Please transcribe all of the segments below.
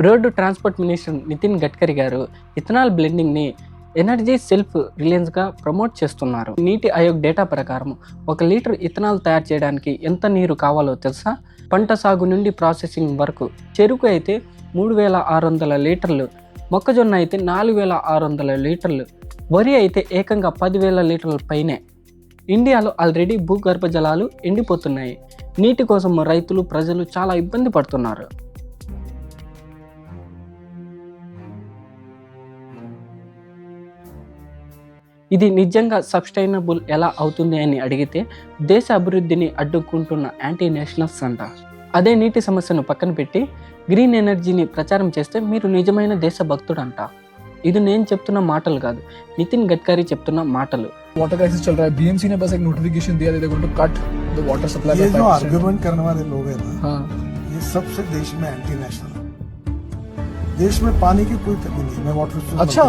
Road transport minister Nitin Gadkari గారు ethanol బ్లెండింగ్ని energy self రిలయన్స్గా ప్రమోట్ చేస్తున్నారు. నీటి ఆయోగ్ డేటా ప్రకారం 1 లీటర్ ఇథనాల్ తయారు చేయడానికి ఎంత నీరు కావాలో తెలుసా? పంట సాగు నుండి ప్రాసెసింగ్ వరకు. చెరుకు అయితే 3600 లీటర్లు, మొక్కజొన్న అయితే 4600 లీటర్లు, వరి అయితే ఏకంగా 10,000 లీటర్ల పైనే. ఇండియాలో ఆల్రెడీ భూగర్భ జలాలు ఎండిపోతున్నాయి. నీటి కోసం రైతులు, ప్రజలు చాలా ఇబ్బంది పడుతున్నారు. ఇది నిజంగా సస్టైనబుల్ ఎలా అవుతుంది అని అడిగితే దేశ అభివృద్ధిని అడ్డుకుంటున్న యాంటీ నేషనల్స్ అంట. అదే నీటి సమస్యను పక్కన పెట్టి గ్రీన్ ఎనర్జీని ప్రచారం చేస్తే మీరు నిజమైన దేశభక్తుడు అంట. ఇది నేను చెప్తున్న మాటలు కాదు, నితిన్ గడ్కరీ చెప్తున్న మాటలు. वाटर क्राइसिस चल रहा है, बीएमसी ने बस एक नोटिफिकेशन दिया they going to cut the water supply. ये जो आर्गुमेंट करने वाले लोग हैं ना, हाँ, ये सबसे देश में एंटी नेशनल है। देश में पानी की कोई कमी नहीं। मैं वाटर रिसोर्स अच्छा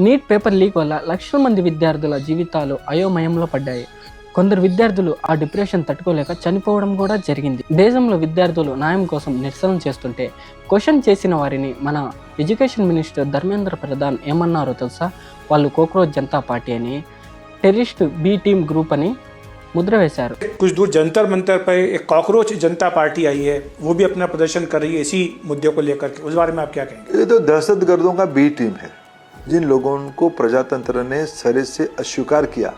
నీట్ పేపర్ లీక్ వల్ల లక్షల మంది విద్యార్థుల జీవితాలు అయోమయంలో పడ్డాయి. కొందరు విద్యార్థులు ఆ డిప్రెషన్ తట్టుకోలేక చనిపోవడం కూడా జరిగింది. దేశంలో విద్యార్థులు న్యాయం కోసం నిరసన చేస్తుంటే క్వశ్చన్ చేసిన వారిని మన ఎడ్యుకేషన్ మినిస్టర్ ధర్మేంద్ర ప్రధాన్ ఏమన్నారో తెలుసా? వాళ్ళు కోక్రోచ్ జనతా పార్టీ అని, టెర్రరిస్ట్ బి టీమ్ గ్రూప్ అని ముద్ర వేశారు. कुछ दूर जंतर मंतर पर एक कॉकरोच जनता पार्टी आई है, वो भी अपना प्रदर्शन कर रही है इसी मुद्दे को लेकर के। उस बारे में आप क्या कहेंगे? ये तो दहशतगर्दों का बी टीम है, जिन लोगों को प्रजातंत्र ने सरे से अस्वीकार किया।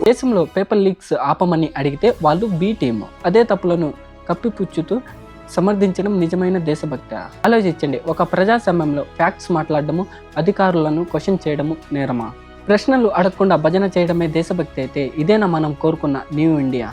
దేశంలో పేపర్ లీక్స్ ఆపమని అడిగితే వాళ్ళు బి టీమ్. అదే తప్పులను కప్పిపుచ్చుతూ సమర్థించడం నిజమైన దేశభక్తి. ఆలోచించండి, ఒక ప్రజాస్వామ్యంలో ఫ్యాక్ట్స్ మాట్లాడడము, అధికారులను క్వశ్చన్ చేయడము నేరమా? ప్రశ్నలు అడగకుండా భజన చేయడమే దేశభక్తి అయితే ఇదేనా మనం కోరుకున్న న్యూ ఇండియా?